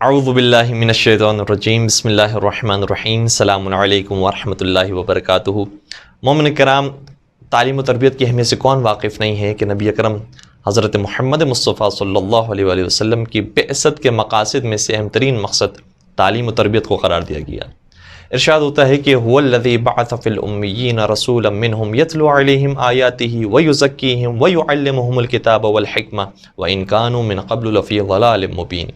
اعوذ باللہ من الشیطان الرجیم بسم اللہ الرحمن الرحیم السلام علیکم ورحمۃ اللہ وبرکاتہ۔ مومن کرام، تعلیم و تربیت کی اہمیت سے کون واقف نہیں ہے کہ نبی اکرم حضرت محمد مصطفیٰ صلی اللہ علیہ وآلہ وسلم کی بعثت کے مقاصد میں سے اہم ترین مقصد تعلیم و تربیت کو قرار دیا گیا۔ ارشاد ہوتا ہے کہ هو الذی بعث فی الامیین رسولا منہم یتلو علیہم آیاتہ ویزکیہم ویعلمہم الکتاب والحکمہ وان کانوا من قبل لفی ضلال مبین،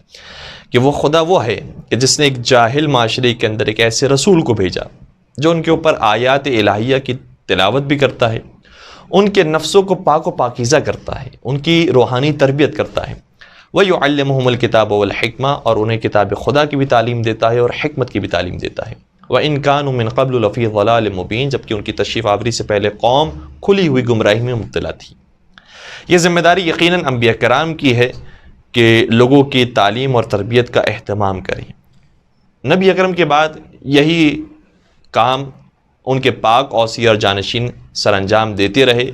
کہ وہ خدا وہ ہے کہ جس نے ایک جاہل معاشرے کے اندر ایک ایسے رسول کو بھیجا جو ان کے اوپر آیات الہیہ کی تلاوت بھی کرتا ہے، ان کے نفسوں کو پاک و پاکیزہ کرتا ہے، ان کی روحانی تربیت کرتا ہے، وَيُعَلِّمُهُمُ الْكِتَابَ وَالْحِكْمَةَ، اور انہیں کتاب خدا کی بھی تعلیم دیتا ہے اور حکمت کی بھی تعلیم دیتا ہے۔ وَإِن كَانُوا مِن قَبْلُ لَفِي ضَلَالٍ مُبِينٍ، جبکہ ان کی تشریف آوری سے پہلے قوم کھلی ہوئی گمراہی میں مبتلا تھی۔ یہ ذمہ داری یقیناً انبیاء کرام کی ہے کہ لوگوں کی تعلیم اور تربیت کا اہتمام کریں۔ نبی اکرم کے بعد یہی کام ان کے پاک اوصی اور جانشین سر انجام دیتے رہے،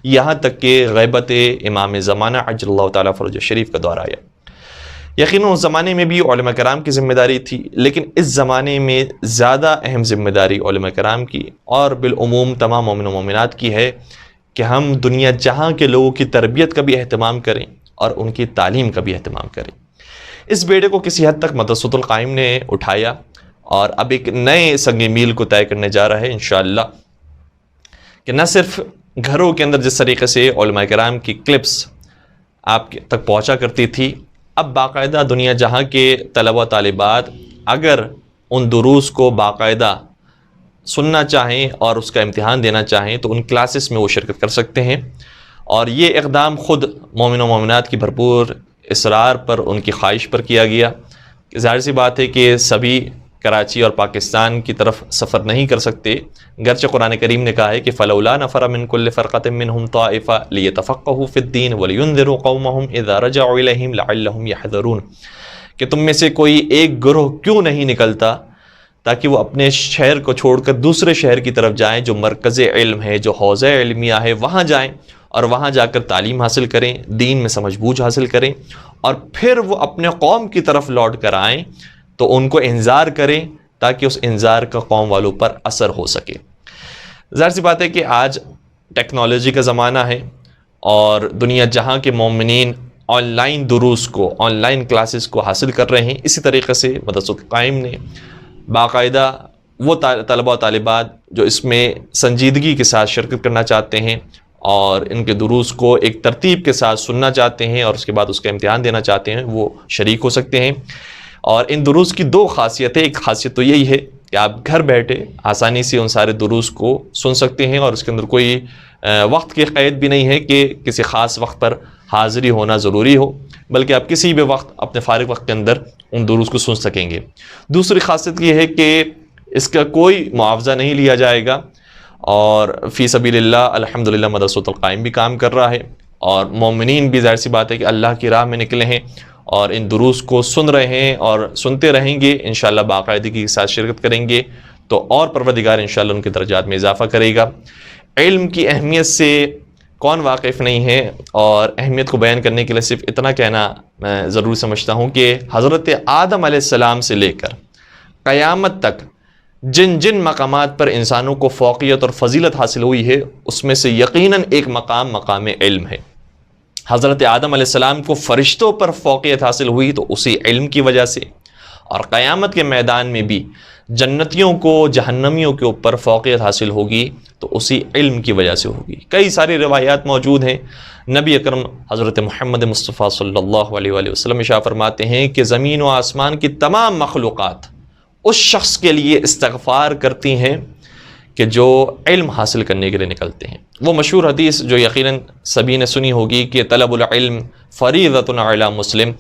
یہاں تک کہ غیبت امام زمانہ عجل اللہ تعالیٰ فرج شریف کا دور آیا۔ یقیناً اس زمانے میں بھی علماء کرام کی ذمہ داری تھی، لیکن اس زمانے میں زیادہ اہم ذمہ داری علماء کرام کی اور بالعموم تمام مومن و مومنات کی ہے کہ ہم دنیا جہاں کے لوگوں کی تربیت کا بھی اہتمام کریں اور ان کی تعلیم کا بھی اہتمام کریں۔ اس بیڑے کو کسی حد تک مدرسۃ القائم نے اٹھایا اور اب ایک نئے سنگ میل کو طے کرنے جا رہا ہے انشاءاللہ، کہ نہ صرف گھروں کے اندر جس طریقے سے علماء کرام کی کلپس آپ تک پہنچا کرتی تھی، اب باقاعدہ دنیا جہاں کے طلبہ و طالبات اگر ان دروس کو باقاعدہ سننا چاہیں اور اس کا امتحان دینا چاہیں تو ان کلاسز میں وہ شرکت کر سکتے ہیں۔ اور یہ اقدام خود مومن و مومنات کی بھرپور اصرار پر، ان کی خواہش پر کیا گیا۔ ظاہر سی بات ہے کہ سبھی کراچی اور پاکستان کی طرف سفر نہیں کر سکتے، گرچہ قرآن کریم نے کہا ہے کہ فلولا نفر من کل فرقۃ منہم طائفہ لیتفقہوا فی الدین ولینذروا قومہم اذا رجعوا الیہم لعلہم یحذرون، کہ تم میں سے کوئی ایک گروہ کیوں نہیں نکلتا تاکہ وہ اپنے شہر کو چھوڑ کر دوسرے شہر کی طرف جائیں جو مرکز علم ہے، جو حوزہ علمیہ ہے، وہاں جائیں اور وہاں جا کر تعلیم حاصل کریں، دین میں سمجھ بوجھ حاصل کریں، اور پھر وہ اپنے قوم کی طرف لوٹ کر آئیں تو ان کو انذار کریں تاکہ اس انذار کا قوم والوں پر اثر ہو سکے۔ ظاہر سی بات ہے کہ آج ٹیکنالوجی کا زمانہ ہے اور دنیا جہاں کے مومنین آن لائن دروس کو، آن لائن کلاسز کو حاصل کر رہے ہیں، اسی طریقے سے مدرسۃ القائم نے باقاعدہ وہ طلبہ و طالبات جو اس میں سنجیدگی کے ساتھ شرکت کرنا چاہتے ہیں اور ان کے دروس کو ایک ترتیب کے ساتھ سننا چاہتے ہیں اور اس کے بعد اس کا امتحان دینا چاہتے ہیں، وہ شریک ہو سکتے ہیں۔ اور ان دروس کی دو خاصیتیں، ایک خاصیت تو یہی ہے کہ آپ گھر بیٹھے آسانی سے ان سارے دروس کو سن سکتے ہیں اور اس کے اندر کوئی وقت کی قید بھی نہیں ہے کہ کسی خاص وقت پر حاضری ہونا ضروری ہو، بلکہ آپ کسی بھی وقت اپنے فارغ وقت کے اندر ان دروس کو سن سکیں گے۔ دوسری خاصیت یہ ہے کہ اس کا کوئی معاوضہ نہیں لیا جائے گا، اور فی سبیل اللہ الحمدللہ مدرسۃ القائم بھی کام کر رہا ہے اور مومنین بھی ظاہر سی بات ہے کہ اللہ کی راہ میں نکلے ہیں اور ان دروس کو سن رہے ہیں اور سنتے رہیں گے، انشاءاللہ باقاعدگی کے ساتھ شرکت کریں گے تو اور پروردگار انشاءاللہ ان کے درجات میں اضافہ کرے گا۔ علم کی اہمیت سے کون واقف نہیں ہے، اور اہمیت کو بیان کرنے کے لیے صرف اتنا کہنا میں ضروری سمجھتا ہوں کہ حضرت آدم علیہ السلام سے لے کر قیامت تک جن جن مقامات پر انسانوں کو فوقیت اور فضیلت حاصل ہوئی ہے، اس میں سے یقیناً ایک مقام مقام علم ہے۔ حضرت آدم علیہ السلام کو فرشتوں پر فوقیت حاصل ہوئی تو اسی علم کی وجہ سے، اور قیامت کے میدان میں بھی جنتیوں کو جہنمیوں کے اوپر فوقیت حاصل ہوگی تو اسی علم کی وجہ سے ہوگی۔ کئی ساری روایات موجود ہیں، نبی اکرم حضرت محمد مصطفیٰ صلی اللہ علیہ وآلہ وسلم ارشاد فرماتے ہیں کہ زمین و آسمان کی تمام مخلوقات اس شخص کے لیے استغفار کرتی ہیں کہ جو علم حاصل کرنے کے لیے نکلتے ہیں۔ وہ مشہور حدیث جو یقیناً سبھی نے سنی ہوگی کہ طلب العلم فریضۃ علی مسلم،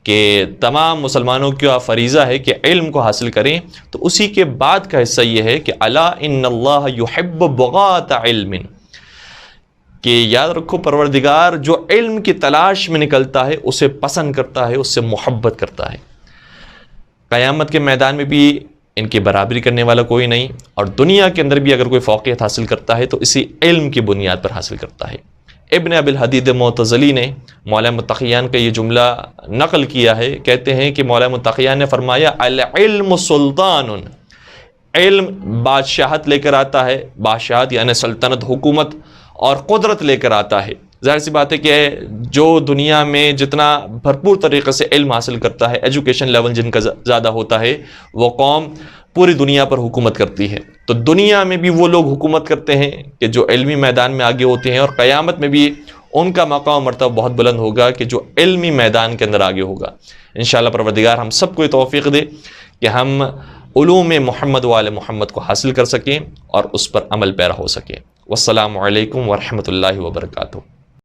کہ تمام مسلمانوں کا فریضہ ہے کہ علم کو حاصل کریں، تو اسی کے بعد کا حصہ یہ ہے کہ الا ان اللہ یحب بغاة علم، کہ یاد رکھو پروردگار جو علم کی تلاش میں نکلتا ہے اسے پسند کرتا ہے، اس سے محبت کرتا ہے۔ قیامت کے میدان میں بھی ان کی برابری کرنے والا کوئی نہیں، اور دنیا کے اندر بھی اگر کوئی فوقیت حاصل کرتا ہے تو اسی علم کی بنیاد پر حاصل کرتا ہے۔ ابن ابی الحدید معتزلی نے مولا متقیان کا یہ جملہ نقل کیا ہے، کہتے ہیں کہ مولا متقیان نے فرمایا العلم سلطان، علم بادشاہت لے کر آتا ہے، بادشاہت یعنی سلطنت، حکومت اور قدرت لے کر آتا ہے۔ ظاہر سی بات ہے کہ جو دنیا میں جتنا بھرپور طریقے سے علم حاصل کرتا ہے، ایجوکیشن لیول جن کا زیادہ ہوتا ہے، وہ قوم پوری دنیا پر حکومت کرتی ہے۔ تو دنیا میں بھی وہ لوگ حکومت کرتے ہیں کہ جو علمی میدان میں آگے ہوتے ہیں، اور قیامت میں بھی ان کا مقام و مرتبہ بہت بلند ہوگا کہ جو علمی میدان کے اندر آگے ہوگا۔ انشاءاللہ پروردگار ہم سب کو یہ توفیق دے کہ ہم علوم محمد و آل محمد کو حاصل کر سکیں اور اس پر عمل پیرا ہو سکیں۔ والسلام علیکم ورحمۃ اللہ وبرکاتہ۔